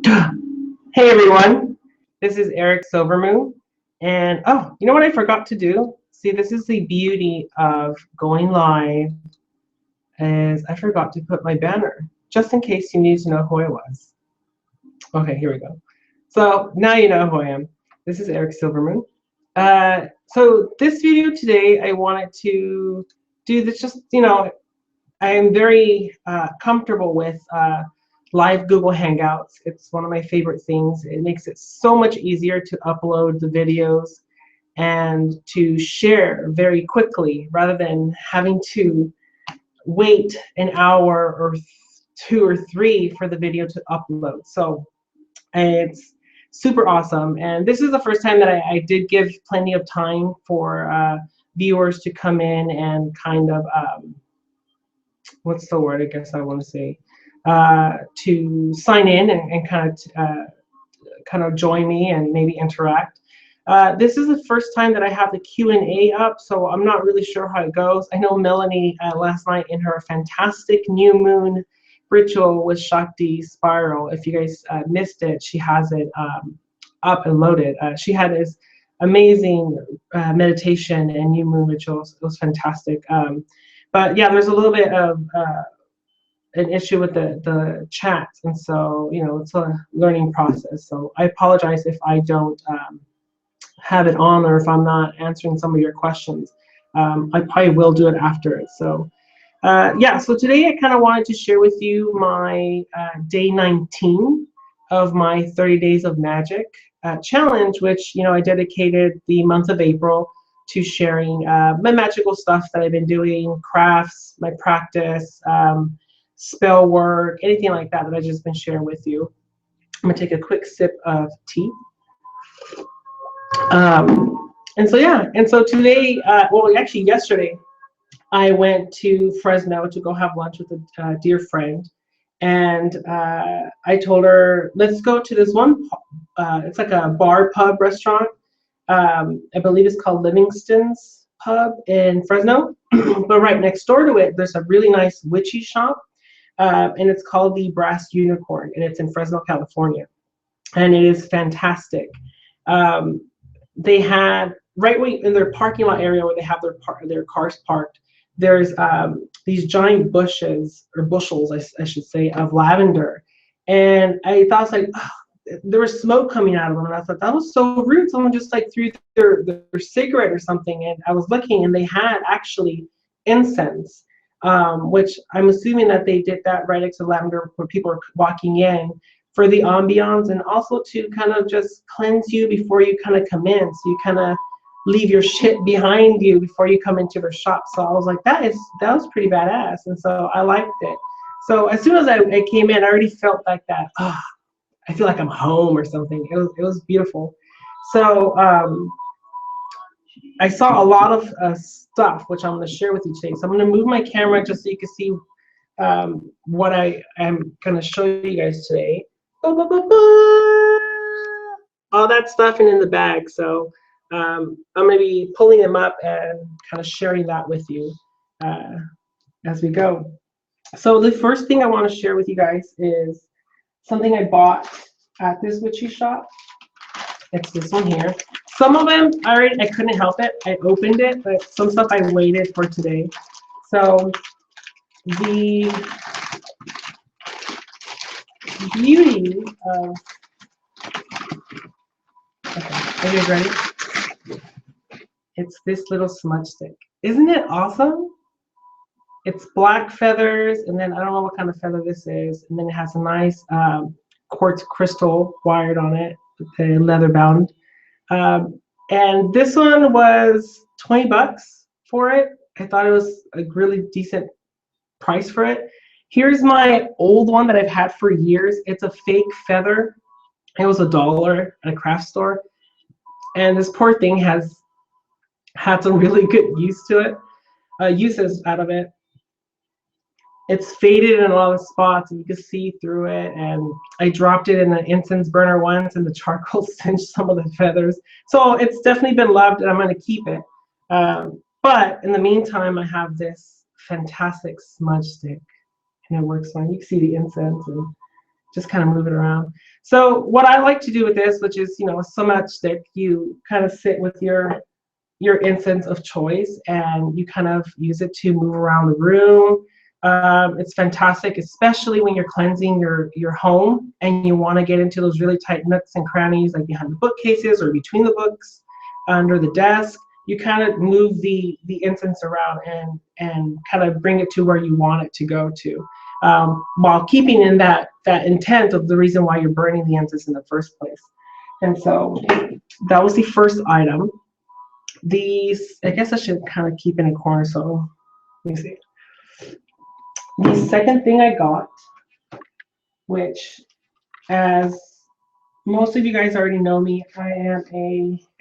Hey everyone, this is Eric Silvermoon, and oh, you know what I forgot to do? See, this is the beauty of going live, is I forgot to put my banner, just in case you need to know who I was. Okay, here we go. So now you know who I am. This is Eric Silvermoon. So this video today, I wanted to do this I am very comfortable with live Google Hangouts. It's one of my favorite things. It makes it so much easier to upload the videos and to share very quickly rather than having to wait an hour or two or three for the video to upload. So it's super awesome. And this is the first time that I did give plenty of time for viewers to come in and kind of what's the word I guess I want to say, to sign in and kind of join me and maybe interact. This is the first time that I have the Q&A up, so I'm not really sure how it goes. I know Melanie last night in her fantastic new moon ritual with Shakti Spiral, if you guys missed it, she has it up and loaded. She had this amazing meditation and new moon rituals. It was fantastic. But yeah, there's a little bit of an issue with the chat, and so it's a learning process. So I apologize if I don't have it on or if I'm not answering some of your questions. I probably will do it after it. So yeah, so today I kind of wanted to share with you my day 19 of my 30 Days of Magic challenge, which I dedicated the month of April to sharing my magical stuff that I've been doing, crafts, my practice, spell work, anything like that I've just been sharing with you. I'm gonna take a quick sip of tea. And so yeah, and so today, well actually yesterday, I went to Fresno to go have lunch with a dear friend. And I told her, let's go to this one, it's like a bar pub restaurant. I believe it's called Livingston's Pub in Fresno. But right next door to it, there's a really nice witchy shop. And it's called the Brass Unicorn, and it's in Fresno, California. And it is fantastic. They had, right in their parking lot area where they have their cars parked, there's these giant bushes, or bushels, I should say, of lavender. And I thought, like, oh, there was smoke coming out of them, and I thought that was so rude. Someone just like threw their cigarette or something. And I was looking, and they had actually incense, which I'm assuming that they did that right next to lavender where people are walking in for the ambiance, and also to kind of just cleanse you before you kind of come in. So you kind of leave your shit behind you before you come into their shop. So I was like, that was pretty badass, and so I liked it. So as soon as I came in, I already felt like that. Oh, I feel like I'm home or something. It was beautiful. So I saw a lot of stuff which I'm going to share with you today. So I'm going to move my camera just so you can see what I am going to show you guys today. All that stuff in the bag. So I'm going to be pulling them up and kind of sharing that with you as we go. So the first thing I want to share with you guys is something I bought at this witchy shop. It's this one here. Some of them I couldn't help it. I opened it, but some stuff I waited for today. So the beauty of, okay, are you guys ready? It's this little smudge stick. Isn't it awesome? It's black feathers, and then I don't know what kind of feather this is, and then it has a nice quartz crystal wired on it, leather bound. And this one was 20 bucks for it. I thought it was a really decent price for it. Here's my old one that I've had for years. It's a fake feather. It was $1 at a craft store. And this poor thing has had some really good uses out of it. It's faded in a lot of spots, and you can see through it. And I dropped it in an incense burner once, and the charcoal singed some of the feathers. So it's definitely been loved, and I'm going to keep it. But in the meantime, I have this fantastic smudge stick, and it works fine. You can see the incense and just kind of move it around. So what I like to do with this, which is, you know, a sumac stick, you kind of sit with your incense of choice and you kind of use it to move around the room. It's fantastic, especially when you're cleansing your home and you want to get into those really tight nooks and crannies, like behind the bookcases or between the books, under the desk. You kind of move the incense around and kind of bring it to where you want it to go to, while keeping in that intent of the reason why you're burning the incense in the first place. And so that was the first item. These, I guess I should kind of keep in a corner, so let me see. The second thing I got, which, as most of you guys already know me, I am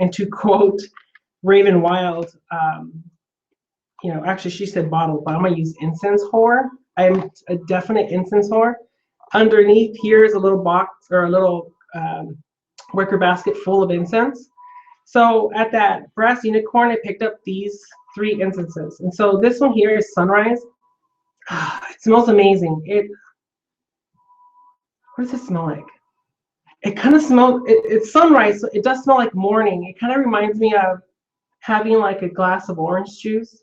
and to quote Raven Wild, you know, actually she said bottle, but I'm gonna use incense whore. I'm a definite incense whore. Underneath here is a little box or a little wicker basket full of incense. So at that brass unicorn, I picked up these 3 incenses. And so this one here is Sunrise. It smells amazing. What does it smell like? It kind of smells, it's sunrise, so it does smell like morning. It kind of reminds me of having like a glass of orange juice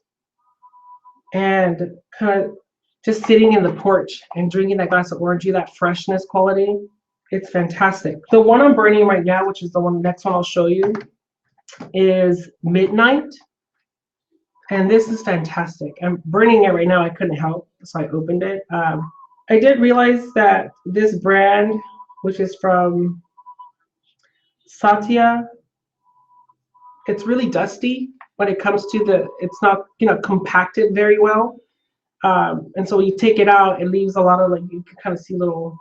and kind of just sitting in the porch and drinking that glass of orange juice, that freshness quality. It's fantastic. The one I'm burning right now, which is the next one I'll show you, is Midnight. And this is fantastic. I'm burning it right now. I couldn't help, so I opened it. I did realize that this brand, which is from Satya, it's really dusty when it comes to it's not, you know, compacted very well. And so when you take it out, it leaves a lot of, like, you can kind of see little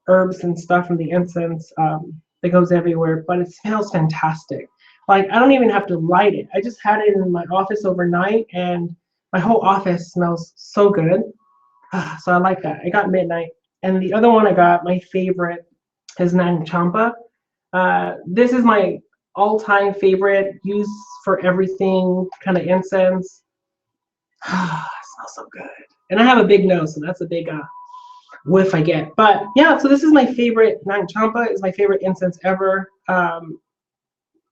herbs and stuff from the incense that goes everywhere, but it smells fantastic. Like, I don't even have to light it. I just had it in my office overnight and my whole office smells so good. So I like that. I got Midnight. And the other one I got, my favorite, is Nang Champa. This is my all-time favorite, used for everything kind of incense. It smells so good. And I have a big nose, so that's a big whiff I get. But yeah, so this is my favorite. Nang Champa is my favorite incense ever.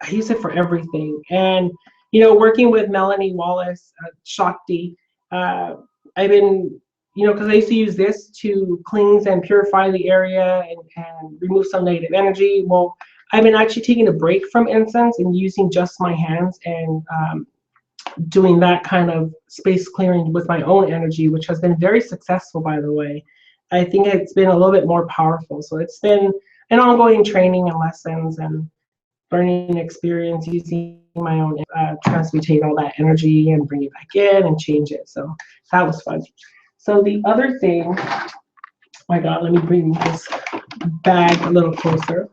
I use it for everything. And, you know, working with Melanie Wallace, Shakti, I've been, you know, because I used to use this to cleanse and purify the area and remove some negative energy. Well, I've been actually taking a break from incense and using just my hands and doing that kind of space clearing with my own energy, which has been very successful, by the way. I think it's been a little bit more powerful. So it's been an ongoing training and lessons and learning experience using my own, transmutate all that energy and bring it back in and change it. So that was fun. So the other thing, oh my God, let me bring this bag a little closer,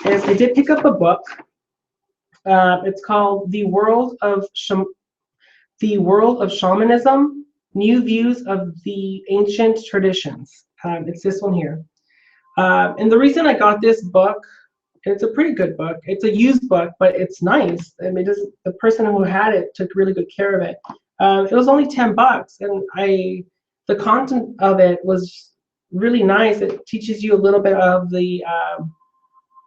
is I did pick up a book. It's called The World of Shamanism, New Views of the Ancient Traditions. It's this one here. And the reason I got this book, it's a pretty good book. It's a used book, but it's nice. I mean, the person who had it took really good care of it. It was only $10, and the content of it was really nice. It teaches you a little bit of the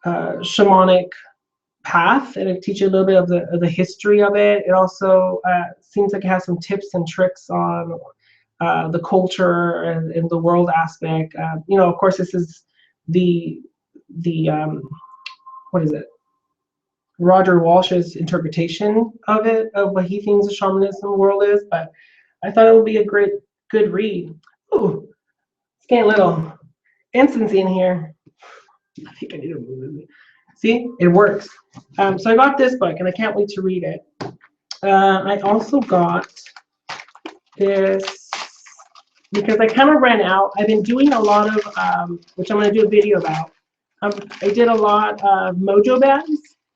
shamanic path, and it teaches you a little bit of the history of it. It also seems like it has some tips and tricks on the culture and the world aspect. You know, of course, this is the what is it? Roger Walsh's interpretation of it, of what he thinks the shamanism world is, but I thought it would be a good read. Ooh, it's getting a little incense in here. I think I need to move it. See, it works. So I got this book, and I can't wait to read it. I also got this because I kind of ran out. I've been doing a lot of, which I'm going to do a video about. I did a lot of Mojo bags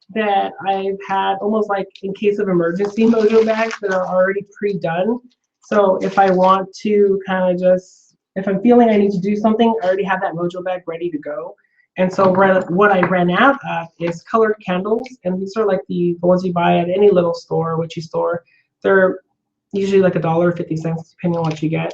that I've had, almost like in case of emergency Mojo bags that are already pre-done. So if I want to kind of just, if I'm feeling I need to do something, I already have that Mojo bag ready to go. And so what I ran out of is colored candles, and these are like the ones you buy at any little store, witchy store. They're usually like $1.50, depending on what you get.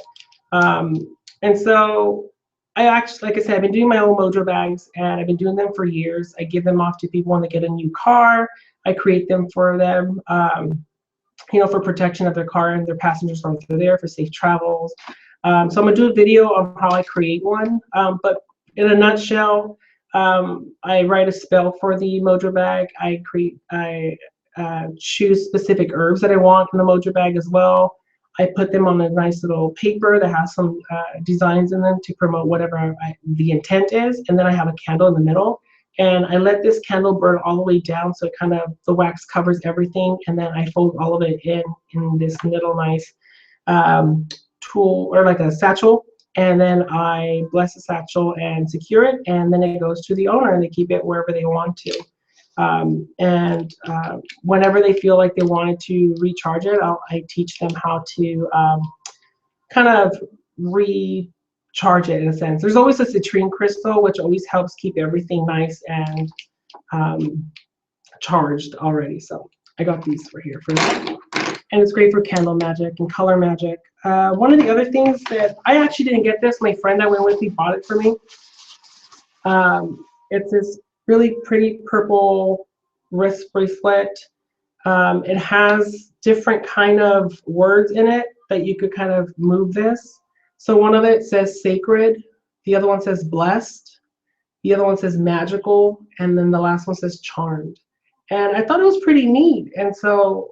And so I actually, like I said, I've been doing my own Mojo bags, and I've been doing them for years. I give them off to people when they get a new car. I create them for them, you know, for protection of their car and their passengers while they're there, for safe travels. So I'm gonna do a video on how I create one. But in a nutshell, I write a spell for the Mojo bag. I choose specific herbs that I want in the Mojo bag as well. I put them on a nice little paper that has some designs in them to promote whatever the intent is. And then I have a candle in the middle. And I let this candle burn all the way down, so it kind of, the wax covers everything. And then I fold all of it in this little nice tool, or like a satchel. And then I bless the satchel and secure it. And then it goes to the owner, and they keep it wherever they want to. Whenever they feel like they wanted to recharge it, I teach them how to kind of recharge it in a sense. There's always a citrine crystal, which always helps keep everything nice and charged already. So I got these for here for that. And it's great for candle magic and color magic. One of the other things that I actually didn't get this, my friend I went with, he bought it for me. It's this really pretty purple wrist bracelet. It has different kind of words in it that you could kind of move this. So one of it says sacred, the other one says blessed, the other one says magical, and then the last one says charmed. And I thought it was pretty neat. And so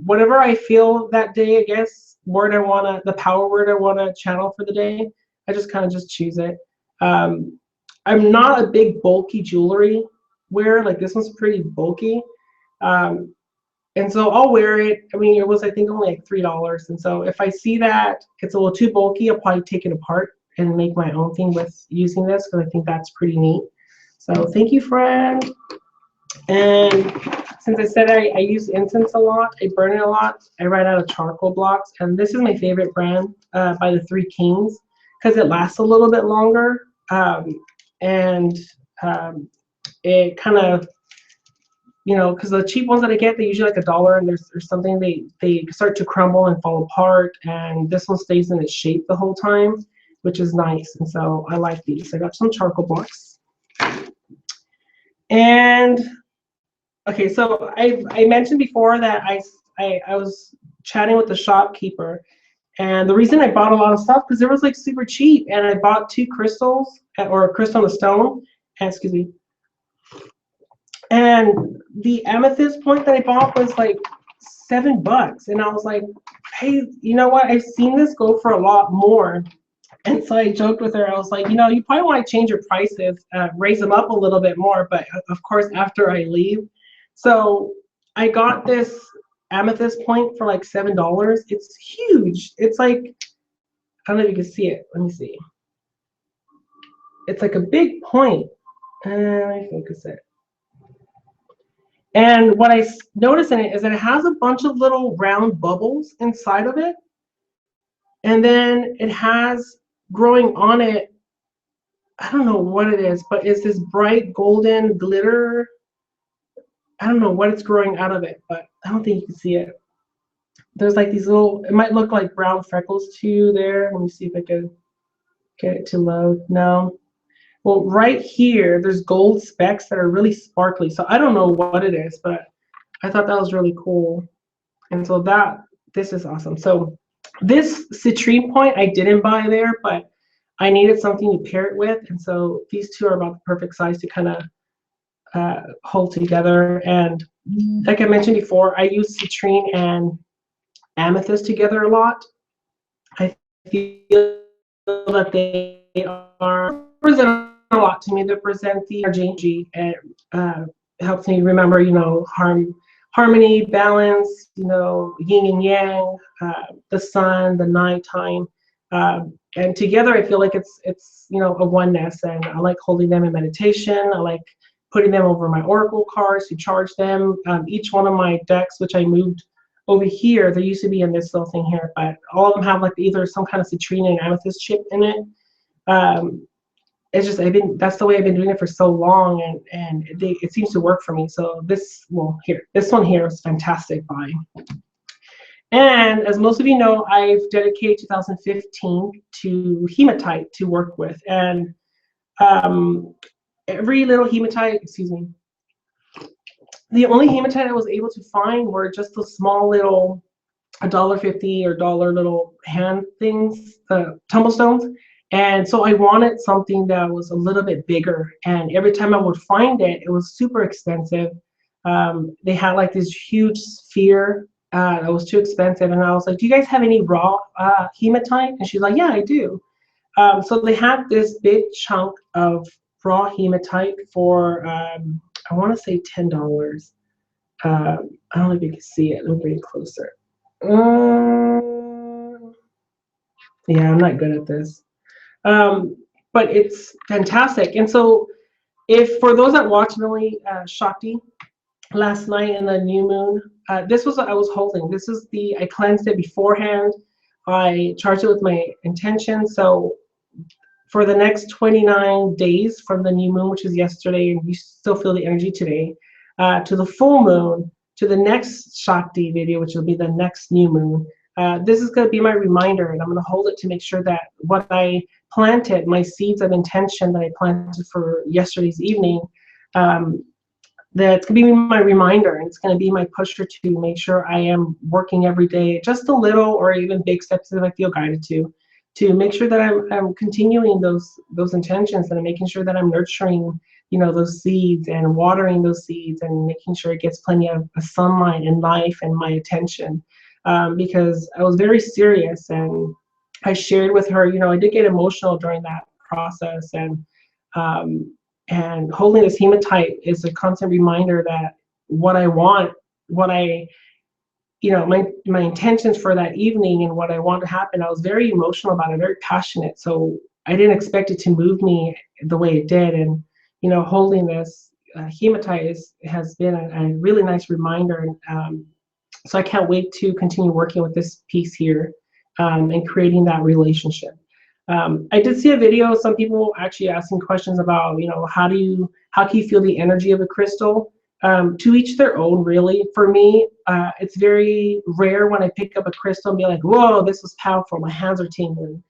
whatever I feel that day, I guess, the power word I wanna channel for the day, I just kind of just choose it. I'm not a big bulky jewelry wearer. Like this one's pretty bulky. And so I'll wear it. I mean, it was, I think, only like $3. And so if I see that it's a little too bulky, I'll probably take it apart and make my own thing with using this, because I think that's pretty neat. So thank you, friend. And since I said I use incense a lot, I burn it a lot, I write out of charcoal blocks. And this is my favorite brand by the Three Kings, because it lasts a little bit longer. It kind of, you know, because the cheap ones that I get, they're usually like $1, and there's something they start to crumble and fall apart, and this one stays in its shape the whole time, which is nice. And so I like these. I got some charcoal blocks. And okay, so I mentioned before that I was chatting with the shopkeeper, and the reason I bought a lot of stuff, because it was like super cheap, and I bought 2 crystals, or a crystal and a stone, and excuse me. And the amethyst point that I bought was like $7. And I was like, hey, you know what? I've seen this go for a lot more. And so I joked with her. I was like, you know, you probably want to change your prices, raise them up a little bit more. But of course, after I leave. So I got this amethyst point for like $7. It's huge. It's like, I don't know if you can see it. Let me see. It's like a big point. Let me focus it. And what I noticed in it is that it has a bunch of little round bubbles inside of it. And then it has growing on it, I don't know what it is, but it's this bright golden glitter. I don't know what it's growing out of it, but I don't think you can see it. There's like these little, it might look like brown freckles to you there. Let me see if I can get it to load. No. Well, right here, there's gold specks that are really sparkly. So I don't know what it is, but I thought that was really cool. And so this is awesome. So this citrine point I didn't buy there, but I needed something to pair it with. And so these two are about the perfect size to kind of hold together. And like I mentioned before, I use citrine and amethyst together a lot. I feel that they are represent a lot to me. They present the energy, and helps me remember, you know, harmony, balance, you know, yin and yang, the sun, the nighttime, and together I feel like it's you know, a oneness. And I like holding them in meditation. I like putting them over my oracle cards to charge them. Each one of my decks, which I moved over here, there used to be in this little thing here, but all of them have like either some kind of citrine and amethyst chip in it. It's just, that's the way I've been doing it for so long, and it seems to work for me. So this one here is fantastic buying. And as most of you know, I've dedicated 2015 to hematite to work with. And um, every little hematite, excuse me, the only hematite I was able to find were just those small little $1.50 or dollar little hand things, tumble stones. And so I wanted something that was a little bit bigger. And every time I would find it, it was super expensive. They had like this huge sphere that was too expensive. And I was like, do you guys have any raw hematite? And she's like, yeah, I do. So they had this big chunk of raw hematite for, I want to say $10. I don't know if you can see it. Let me bring it closer. Yeah, I'm not good at this. But it's fantastic. And so, if for those that watched Millie Shakti last night in the new moon, this was what I was holding. This is I cleansed it beforehand. I charged it with my intention. So, for the next 29 days from the new moon, which is yesterday, and you still feel the energy today, to the full moon, to the next Shakti video, which will be the next new moon. This is going to be my reminder, and I'm going to hold it to make sure that what I planted, my seeds of intention that I planted for yesterday's evening, that's going to be my reminder, and it's going to be my pusher to make sure I am working every day, just a little or even big steps if I feel guided to make sure that I'm continuing those intentions, and I'm making sure that I'm nurturing, those seeds and watering those seeds and making sure it gets plenty of sunlight and life and my attention. Because I was very serious, and I shared with her, I did get emotional during that process, um, and holding this hematite is a constant reminder that what I want, what I my intentions for that evening and what I want to happen. I was very emotional about it, very passionate. So I didn't expect it to move me the way it did. And holding this hematite has been a really nice reminder. So I can't wait to continue working with this piece here, and creating that relationship. I did see a video. Some people actually asking questions about, how can you feel the energy of a crystal? To each their own, really. For me, it's very rare when I pick up a crystal and be like, whoa, this was powerful, my hands are tingling.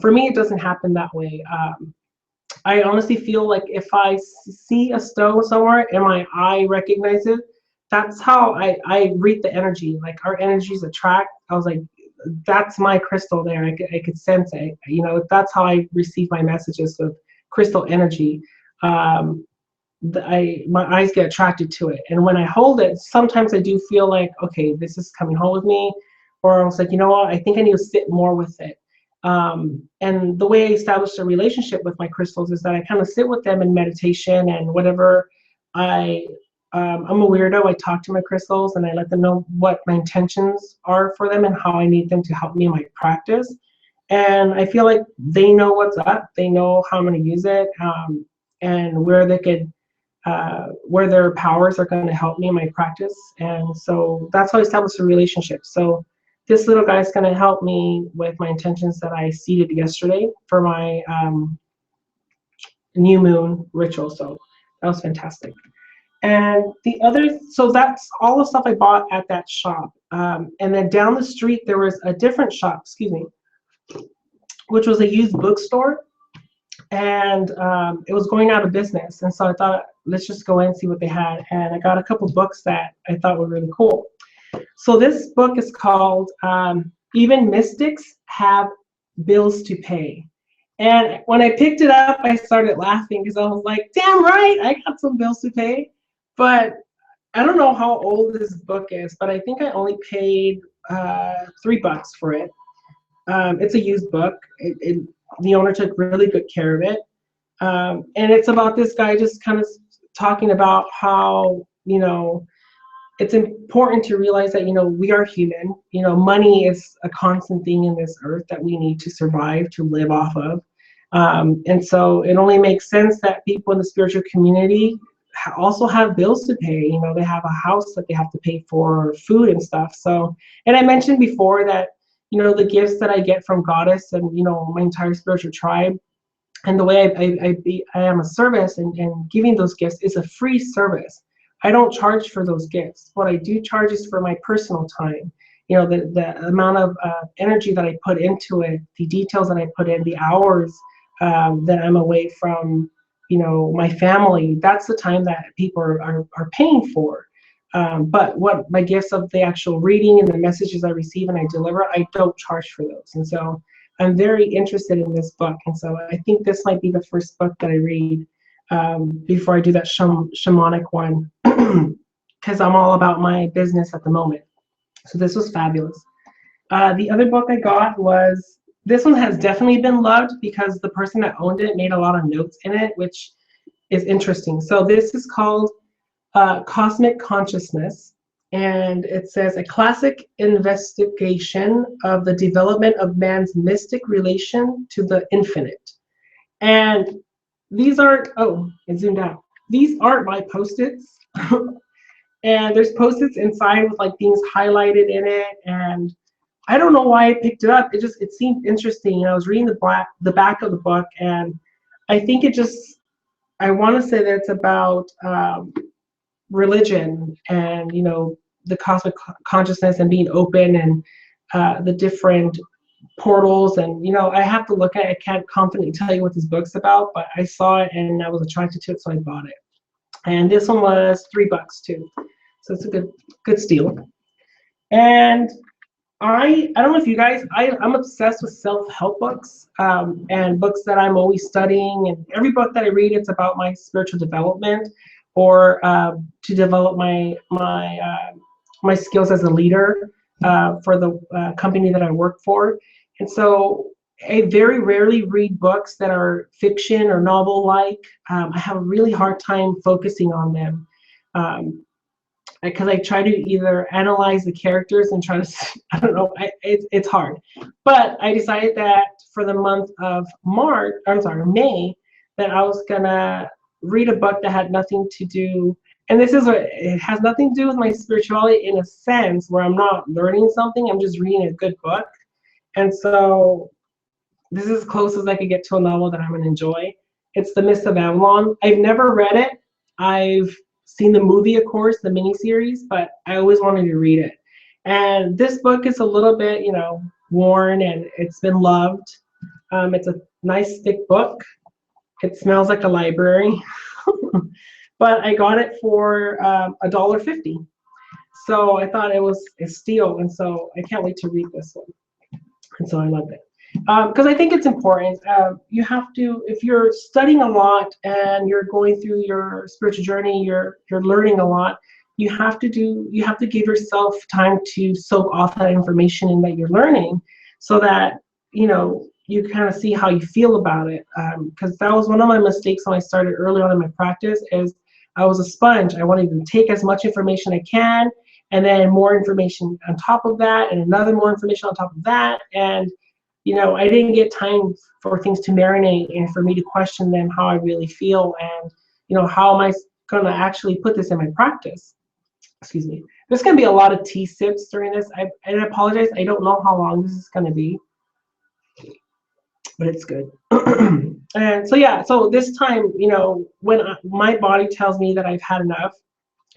For me, it doesn't happen that way. I honestly feel like if I see a stone somewhere and my eye recognizes it, that's how I read the energy. Like our energies attract. I was like, that's my crystal there. I could sense it. That's how I receive my messages of crystal energy. My eyes get attracted to it, and when I hold it, sometimes I do feel like, okay, this is coming home with me, or I was like, you know what, I think I need to sit more with it. And the way I established a relationship with my crystals is that I kind of sit with them in meditation, and whatever I'm a weirdo. I talk to my crystals and I let them know what my intentions are for them and how I need them to help me in my practice. And I feel like they know what's up. They know how I'm going to use it, and where they could where their powers are going to help me in my practice. And so that's how I established a relationship. So this little guy is going to help me with my intentions that I seeded yesterday for my new moon ritual. So that was fantastic. And so that's all the stuff I bought at that shop. And then down the street, there was a different shop, excuse me, which was a used bookstore. And it was going out of business. And so I thought, let's just go in and see what they had. And I got a couple books that I thought were really cool. So this book is called Even Mystics Have Bills to Pay. And when I picked it up, I started laughing because I was like, damn right, I got some bills to pay. But I don't know how old this book is, but I think I only paid $3 for it. It's a used book. The owner took really good care of it. And it's about this guy just kind of talking about how, it's important to realize that, we are human. Money is a constant thing in this earth that we need to survive, to live off of. And so it only makes sense that people in the spiritual community also have bills to pay. They have a house that they have to pay for, food and stuff. So, and I mentioned before that, the gifts that I get from Goddess and, my entire spiritual tribe, and the way I am a service, and giving those gifts is a free service. I don't charge for those gifts. What I do charge is for my personal time. you know, the amount of energy that I put into it, the details that I put in, the hours that I'm away from, you know, my family. That's the time that people are paying for. But what my gifts of the actual reading and the messages I receive and I deliver, I don't charge for those. And so I'm very interested in this book. And so I think this might be the first book that I read before I do that shamanic one, because I'm all about my business at the moment. So this was fabulous. The other book I got was, this one has definitely been loved because the person that owned it made a lot of notes in it, which is interesting. So this is called Cosmic Consciousness, and it says a classic investigation of the development of man's mystic relation to the infinite. And these aren't, oh, it zoomed out. These aren't my Post-its. And there's Post-its inside with like things highlighted in it. And I don't know why I picked it up. It seemed interesting. You know, I was reading the back of the book, and I think I want to say that it's about religion and, you know, the cosmic consciousness and being open and the different portals. And, you know, I have to look at it. I can't confidently tell you what this book's about, but I saw it and I was attracted to it, so I bought it. And this one was $3 too, so it's a good steal. And I don't know if you guys, I'm obsessed with self-help books and books that I'm always studying. And every book that I read, it's about my spiritual development or to develop my skills as a leader for the company that I work for. And so I very rarely read books that are fiction or novel-like. I have a really hard time focusing on them. Because I try to either analyze the characters and try to, I don't know, it's hard. But I decided that for the month of May, that I was gonna read a book that had nothing to do, and it has nothing to do with my spirituality in a sense where I'm not learning something, I'm just reading a good book. And so this is as close as I could get to a novel that I'm gonna enjoy. It's The Mists of Avalon. I've never read it. I've seen the movie, of course, the miniseries, but I always wanted to read it. And this book is a little bit, you know, worn, and it's been loved. It's a nice thick book. It smells like a library. But I got it for $1.50. So I thought it was a steal, and so I can't wait to read this one. And so I loved it. Because I think it's important. You have to, if you're studying a lot and you're going through your spiritual journey, you're learning a lot, you have to give yourself time to soak off that information in that you're learning, so that, you know, you kind of see how you feel about it. Because that was one of my mistakes when I started early on in my practice, is I was a sponge. I wanted to take as much information I can, and then more information on top of that, and another more information on top of that. And, you know, I didn't get time for things to marinate and for me to question them, how I really feel, and, you know, how am I going to actually put this in my practice? Excuse me. There's going to be a lot of tea sips during this. I apologize. I don't know how long this is going to be, but it's good. And so, yeah, so this time, you know, when my body tells me that I've had enough,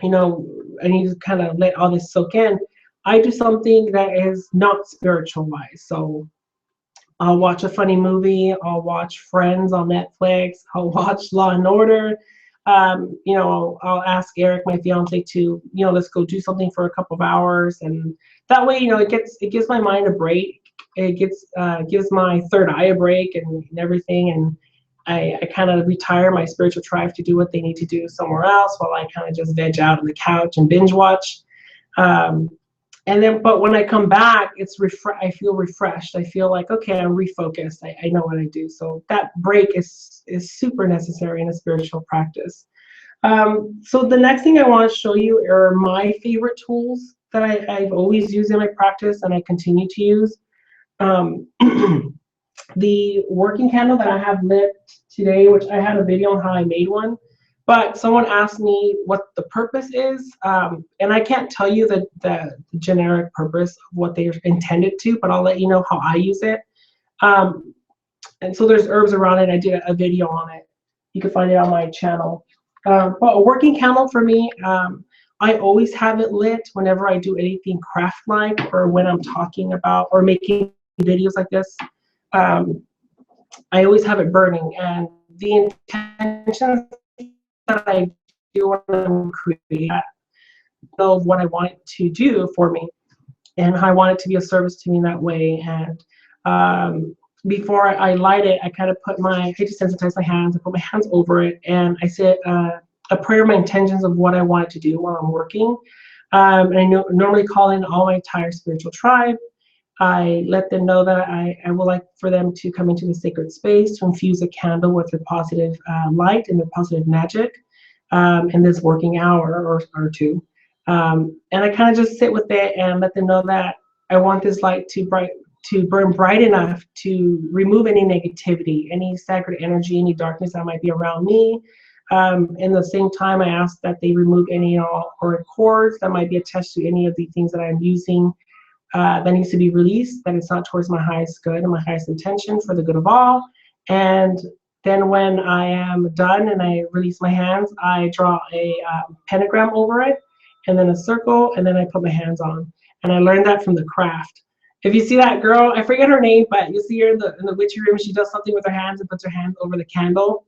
you know, I need to kind of let all this soak in, I do something that is not spiritual wise. So I'll watch a funny movie, I'll watch Friends on Netflix, I'll watch Law and Order. You know, I'll ask Eric, my fiance, to, you know, let's go do something for a couple of hours, and that way, you know, it gives my mind a break. It gives my third eye a break and everything, and I kind of retire my spiritual tribe to do what they need to do somewhere else, while I kind of just veg out on the couch and binge watch. And then, but when I come back, I feel refreshed. I feel like, okay, I'm refocused. I know what I do. So that break is super necessary in a spiritual practice. So the next thing I want to show you are my favorite tools that I've always used in my practice and I continue to use. The working candle that I have lit today, which I had a video on how I made one, but someone asked me what the purpose is, and I can't tell you the generic purpose of what they're intended to, but I'll let you know how I use it. And so there's herbs around it. I did a video on it. You can find it on my channel. But a working candle for me, I always have it lit whenever I do anything craft-like, or when I'm talking about or making videos like this. Um, I always have it burning, and the intentions that I do when I'm creating, know what I want it to do for me, and how I want it to be a service to me in that way. And before I light it, I kind of put I desensitize my hands, I put my hands over it, and I say a prayer, my intentions of what I want it to do while I'm working. And I normally call in all my entire spiritual tribe. I let them know that I would like for them to come into the sacred space to infuse a candle with their positive light and their positive magic in this working hour or two. And I kind of just sit with it and let them know that I want this light to burn bright enough to remove any negativity, any sacred energy, any darkness that might be around me. In the same time, I ask that they remove any or cords that might be attached to any of the things that I'm using that needs to be released, that it's not towards my highest good and my highest intention for the good of all. And then when I am done and I release my hands, I draw a pentagram over it, and then a circle, and then I put my hands on. And I learned that from the craft. If you see that girl, I forget her name, but you see her in the witchy room, she does something with her hands and puts her hands over the candle.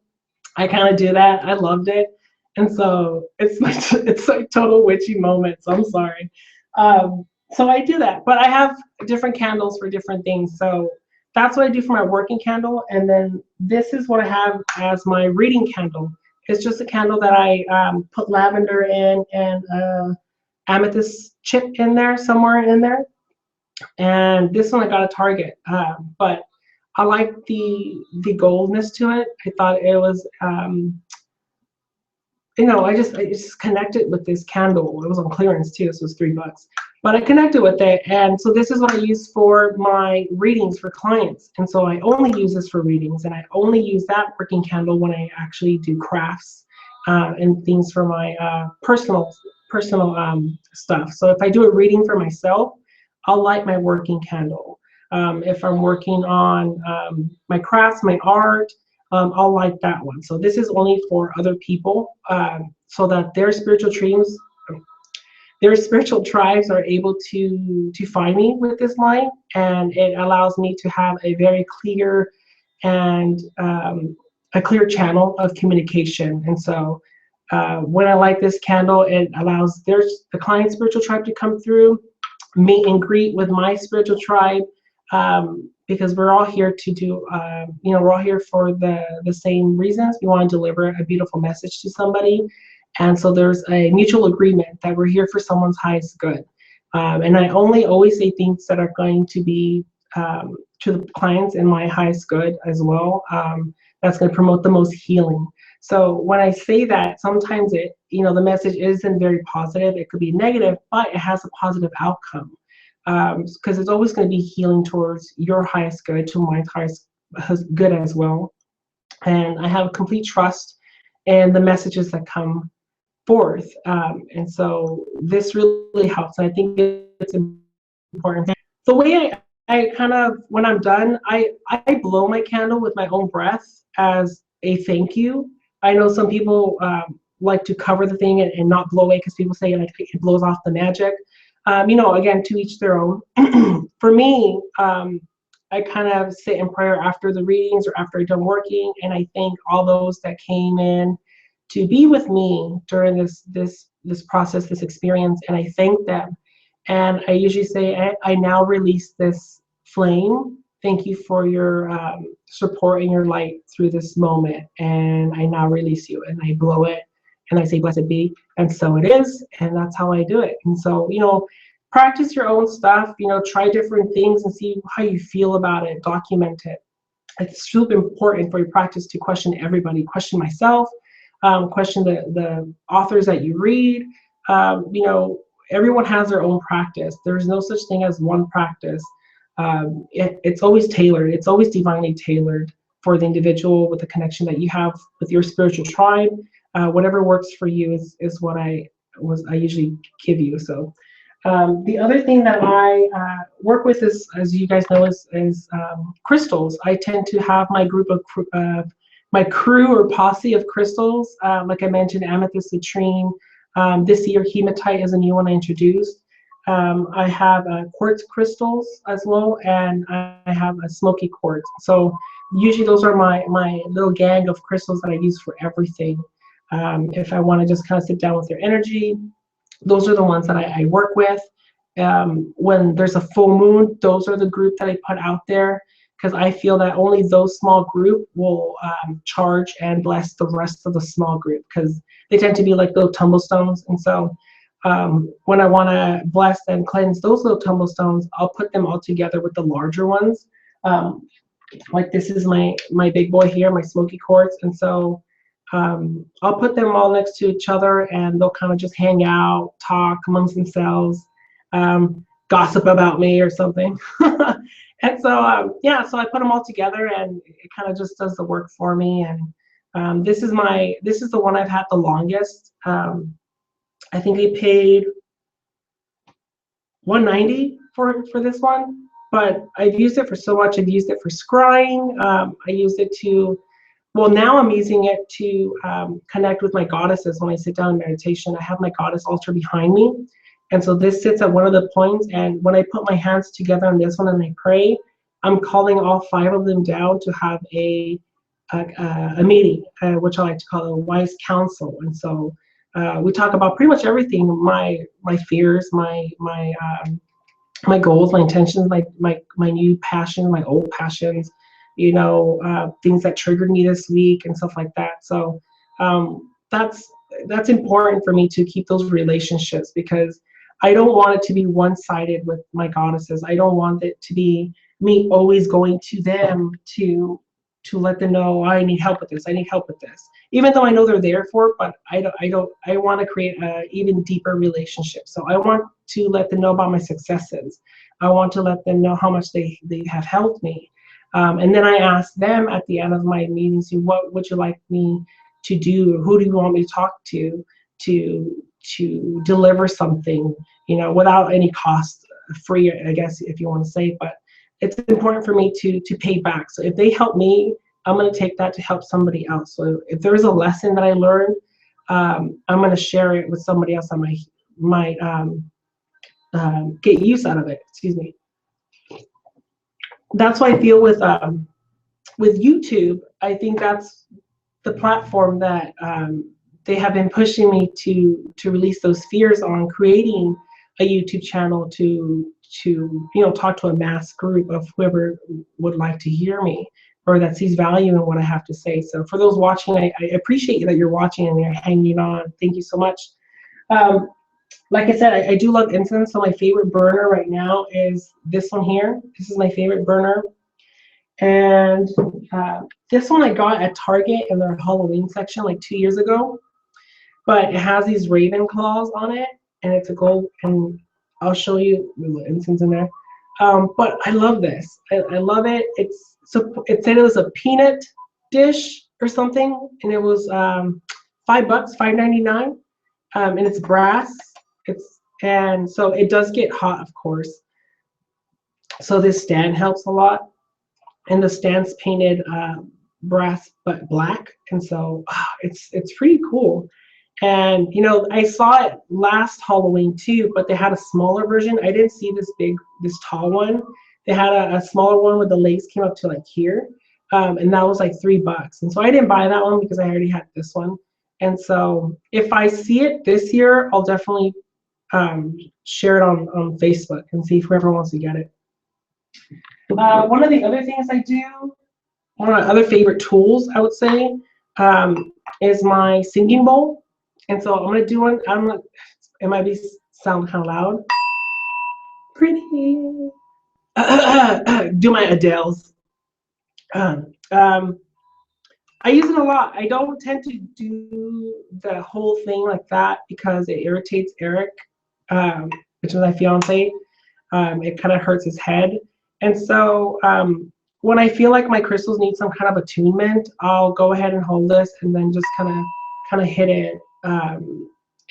I kind of do that. I loved it. And so it's like total witchy moment, so I'm sorry. So I do that, but I have different candles for different things. So that's what I do for my working candle. And then this is what I have as my reading candle. It's just a candle that I put lavender in and amethyst chip in there, somewhere in there. And this one I got at Target, but I like the goldness to it. I thought it was I just connected with this candle. It was on clearance too, so it was $3. But I connected with it, and so this is what I use for my readings for clients. And so I only use this for readings, and I only use that working candle when I actually do crafts and things for my personal stuff. So if I do a reading for myself, I'll light my working candle. If I'm working on my crafts, my art, I'll light that one. So this is only for other people, so that their spiritual tribes are able to find me with this light, and it allows me to have a very clear and a clear channel of communication. And so when I light this candle, it allows the client's spiritual tribe to come through, meet and greet with my spiritual tribe. Because we're all here to do, we're all here for the same reasons. We want to deliver a beautiful message to somebody. And so there's a mutual agreement that we're here for someone's highest good. And I only always say things that are going to be to the clients in my highest good as well. That's going to promote the most healing. So when I say that, sometimes the message isn't very positive. It could be negative, but it has a positive outcome. Because it's always going to be healing towards your highest good, to my highest good as well. And I have complete trust in the messages that come forth. And so this really helps. And I think it's important. The way I kind of, when I'm done, I blow my candle with my own breath as a thank you. I know some people like to cover the thing and not blow away, because people say like it blows off the magic. Again, to each their own. For me, I kind of sit in prayer after the readings or after I'm done working, and I thank all those that came in to be with me during this process, this experience, and I thank them. And I usually say, I now release this flame. Thank you for your support and your light through this moment, and I now release you, and I blow it. And I say, blessed be, and so it is, and that's how I do it. And so, practice your own stuff, try different things and see how you feel about it, document it. It's super important for your practice to question everybody, question myself, question the authors that you read. Everyone has their own practice. There's no such thing as one practice. It's always tailored. It's always divinely tailored for the individual, with the connection that you have with your spiritual tribe. Whatever works for you is what I usually give you. So the other thing that I work with is, as you guys know, is crystals. I tend to have my group of my crew or posse of crystals. Like I mentioned, amethyst, citrine, This year, hematite is a new one I introduced. I have quartz crystals as well, and I have a smoky quartz. So usually those are my little gang of crystals that I use for everything. If I want to just kind of sit down with their energy, those are the ones that I work with. When there's a full moon, those are the group that I put out there, because I feel that only those small group will charge and bless the rest of the small group, because they tend to be like little tumblestones. And so when I want to bless and cleanse those little tumblestones, I'll put them all together with the larger ones. Like this is my big boy here, my smoky quartz. And so I'll put them all next to each other, and they'll kind of just hang out, talk amongst themselves, gossip about me or something. And so yeah, so I put them all together, and it kind of just does the work for me. And this is the one I've had the longest. I think I paid $190 for this one, but I've used it for so much. I've used it for scrying. I used it to, well, now I'm using it to connect with my goddesses. When I sit down in meditation, I have my goddess altar behind me. And so this sits at one of the points. And when I put my hands together on this one and I pray, I'm calling all 5 of them down to have a meeting, which I like to call a wise council. And so we talk about pretty much everything: my fears, my goals, my intentions, my new passion, my old passions, you know, things that triggered me this week and stuff like that. So that's important for me to keep those relationships, because I don't want it to be one-sided with my goddesses. I don't want it to be me always going to them to let them know, I need help with this, I need help with this, even though I know they're there for it. But I want to create an even deeper relationship. So I want to let them know about my successes. I want to let them know how much they have helped me. And then I ask them at the end of my meetings, what would you like me to do? Who do you want me to talk to deliver something, you know, without any cost, free, I guess, if you want to say. But it's important for me to pay back. So if they help me, I'm going to take that to help somebody else. So if there's a lesson that I learned, I'm going to share it with somebody else that might get use out of it. Excuse me. That's why I feel with YouTube, I think that's the platform that they have been pushing me to release those fears on, creating a YouTube channel to you know, talk to a mass group of whoever would like to hear me, or that sees value in what I have to say. So for those watching, I appreciate that you're watching and you're hanging on. Thank you so much. Like I said, I do love incense. So my favorite burner right now is this one here. This is my favorite burner. And this one I got at Target in their Halloween section like 2 years ago. But it has these raven claws on it, and it's a gold, and I'll show you the incense in there. But I love this. I love it. It said it was a peanut dish or something, and it was $5, $5.99, and it's brass. And so it does get hot, of course. So this stand helps a lot, and the stand's painted brass but black, and so it's pretty cool. And you know, I saw it last Halloween too, but they had a smaller version. I didn't see this tall one. They had a smaller one where the legs came up to like here, and that was like $3. And so I didn't buy that one because I already had this one. And so if I see it this year, I'll definitely share it on Facebook and see if whoever wants to get it. One of the other things I do, one of my other favorite tools, I would say, is my singing bowl. And so I'm gonna do one. It might sound kind of loud. Pretty. Do my Adele's. I use it a lot. I don't tend to do the whole thing like that because it irritates Eric, which is my fiance. It kind of hurts his head. And so when I feel like my crystals need some kind of attunement, I'll go ahead and hold this and then just kind of hit it.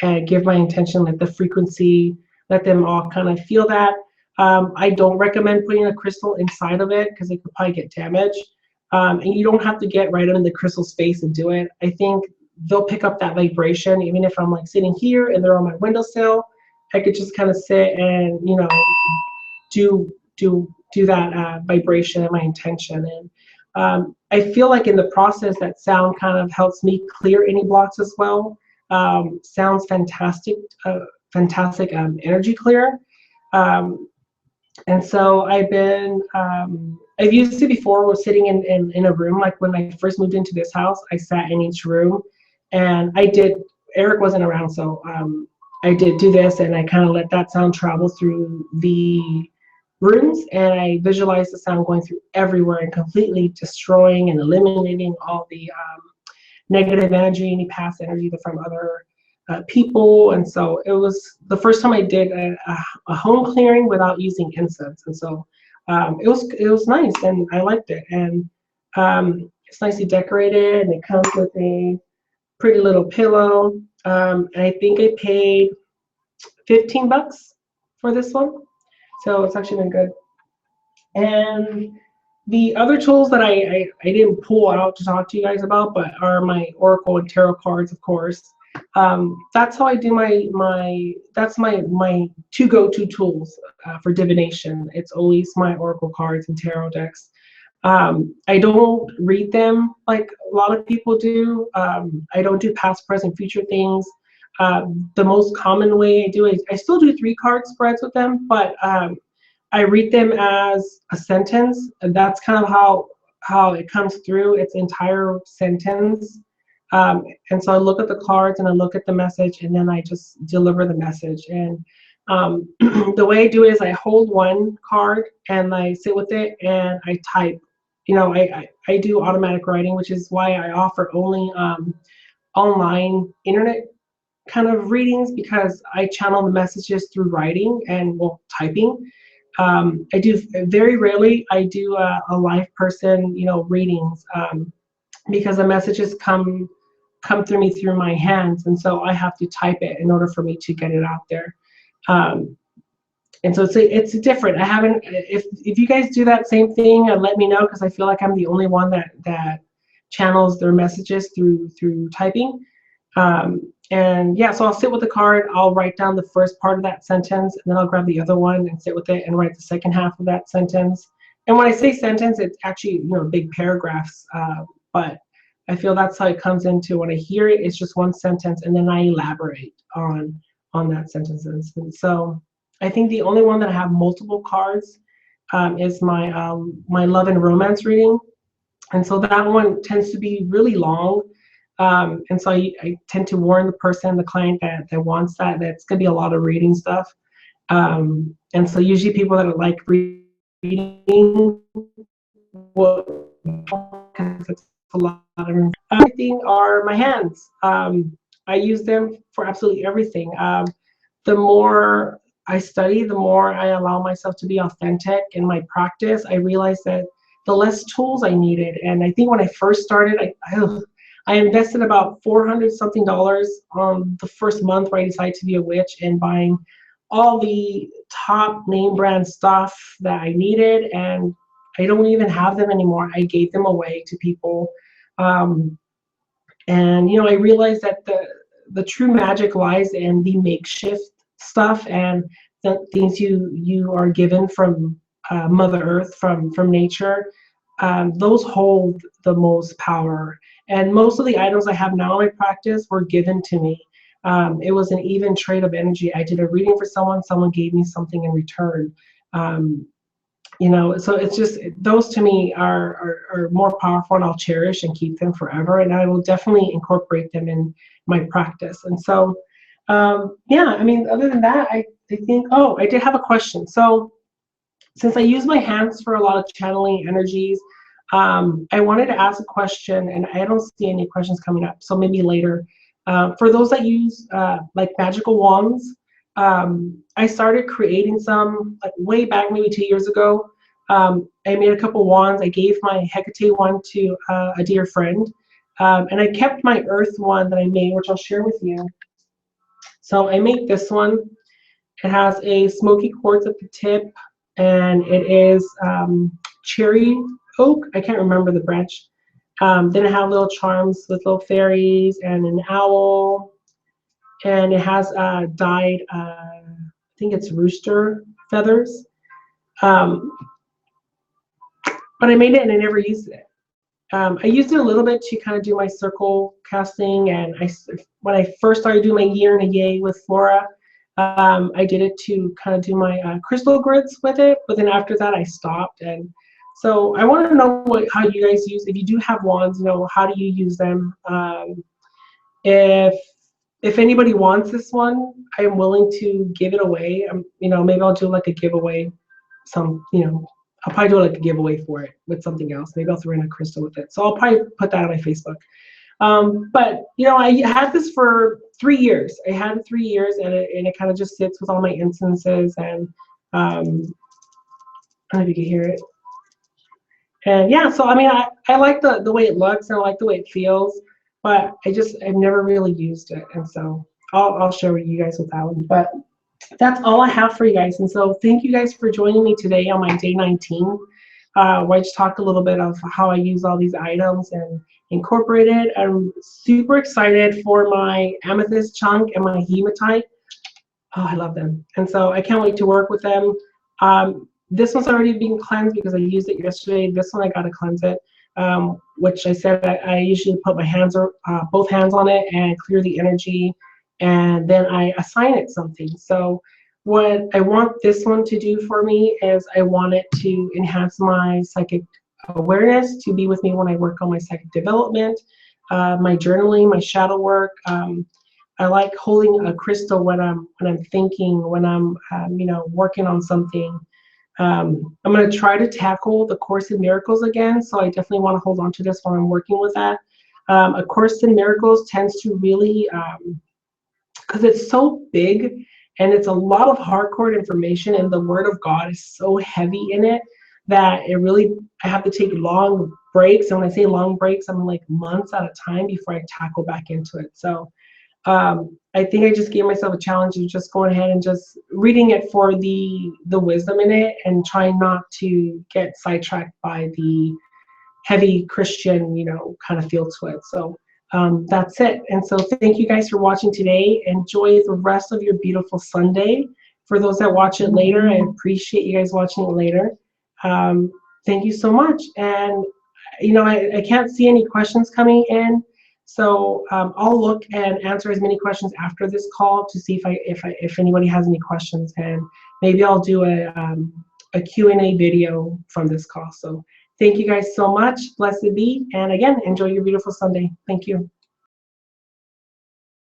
And give my intention, like the frequency, let them all kind of feel that. I don't recommend putting a crystal inside of it because it could probably get damaged. And you don't have to get right in the crystal space and do it. I think they'll pick up that vibration. Even if I'm like sitting here and they're on my windowsill, I could just kind of sit and, you know, do that vibration and my intention. And I feel like in the process that sound kind of helps me clear any blocks as well. Sounds fantastic, fantastic energy clear. Um, and so I've used it before. Was sitting in a room, like when I first moved into this house, I sat in each room, and Eric wasn't around, so I did do this, and I kind of let that sound travel through the rooms, and I visualized the sound going through everywhere and completely destroying and eliminating all the negative energy, any past energy from other people. And so it was the first time I did a home clearing without using incense. And so it was nice, and I liked it. And it's nicely decorated, and it comes with a pretty little pillow. And I think I paid $15 for this one. So it's actually been good. And the other tools that I didn't pull out to talk to you guys about, but are my Oracle and Tarot cards, of course. That's how I do that's my two go-to tools for divination. It's always my Oracle cards and Tarot decks. I don't read them like a lot of people do. I don't do past, present, future things. The most common way I do it, I still do 3-card spreads with them, but I read them as a sentence, and that's kind of how it comes through, its entire sentence. And so I look at the cards and I look at the message, and then I just deliver the message. And the way I do it is I hold one card and I sit with it and I type. You know, I do automatic writing, which is why I offer only online internet kind of readings, because I channel the messages through writing and, well, typing. I do very rarely I do a live person, you know, readings, because the messages come through me through my hands, and so I have to type it in order for me to get it out there. And so it's different. I haven't. If you guys do that same thing, let me know, because I feel like I'm the only one that channels their messages through typing. And yeah, so I'll sit with the card, I'll write down the first part of that sentence, and then I'll grab the other one and sit with it and write the second half of that sentence. And when I say sentence, it's actually, you know, big paragraphs, but I feel that's how it comes into when I hear it. It's just one sentence, and then I elaborate on that sentence. And so I think the only one that I have multiple cards is my my love and romance reading, and so that one tends to be really long. And so I tend to warn the person, the client, that wants that's going to be a lot of reading stuff. And so usually people that are like reading will, because it's a lot of everything, are my hands. I use them for absolutely everything. The more I study, the more I allow myself to be authentic in my practice. I realized that the less tools I needed. And I think when I first started, I invested about $400 something on the first month where I decided to be a witch, and buying all the top name brand stuff that I needed, and I don't even have them anymore. I gave them away to people. And you know, I realized that the true magic lies in the makeshift stuff and the things you are given from Mother Earth, from nature. Those hold the most power. And most of the items I have now in my practice were given to me. It was an even trade of energy. I did a reading for someone gave me something in return. You know, so it's just, those to me are more powerful, and I'll cherish and keep them forever. And I will definitely incorporate them in my practice. And so, yeah, I mean, other than that, I think, oh, I did have a question. So since I use my hands for a lot of channeling energies, I wanted to ask a question, and I don't see any questions coming up, so maybe later. For those that use like magical wands, I started creating some like way back, maybe 2 years ago. I made a couple wands. I gave my Hecate one to a dear friend, and I kept my earth one that I made, which I'll share with you. So I made this one. It has a smoky quartz at the tip, and it is cherry oak. I can't remember the branch. Then I have little charms with little fairies and an owl, and it has dyed, I think it's rooster feathers. Um, but I made it and I never used it. I used it a little bit to kind of do my circle casting, and when I first started doing my year and a yay with Flora, I did it to kind of do my crystal grids with it, but then after that I stopped. And so I want to know how you guys use, if you do have wands, how do you use them? If anybody wants this one, I'm willing to give it away. Maybe I'll do like a giveaway, I'll probably do like a giveaway for it with something else. Maybe I'll throw in a crystal with it. So I'll probably put that on my Facebook. But I had this for 3 years. I had it 3 years, and it kind of just sits with all my incenses, and I don't know if you can hear it. And yeah, so I mean, I like the way it looks, and I like the way it feels, but I've never really used it, and so I'll show you guys with that one. But that's all I have for you guys. And so thank you guys for joining me today on my day 19, where I just talked a little bit of how I use all these items and incorporate it. I'm super excited for my amethyst chunk and my hematite. Oh, I love them. And so I can't wait to work with them. This one's already being cleansed because I used it yesterday. This one I got to cleanse it, which I said I usually put my hands, or both hands on it, and clear the energy, and then I assign it something. So what I want this one to do for me is I want it to enhance my psychic awareness, to be with me when I work on my psychic development, my journaling, my shadow work. I like holding a crystal when I'm thinking, when I'm working on something. I'm going to try to tackle the Course in Miracles again, so I definitely want to hold on to this while I'm working with that. A Course in Miracles tends to really, because it's so big and it's a lot of hardcore information, and the Word of God is so heavy in it that I have to take long breaks. And when I say long breaks, I'm like months at a time before I tackle back into it. So I think I just gave myself a challenge of just going ahead and just reading it for the wisdom in it, and trying not to get sidetracked by the heavy Christian, kind of feel to it. So that's it. And so thank you guys for watching today. Enjoy the rest of your beautiful Sunday. For those that watch it later, I appreciate you guys watching it later. Thank you so much. And I can't see any questions coming in, so I'll look and answer as many questions after this call to see if anybody has any questions, and maybe I'll do a Q&A video from this call. So thank you guys so much. Blessed be. And again, enjoy your beautiful Sunday. Thank you.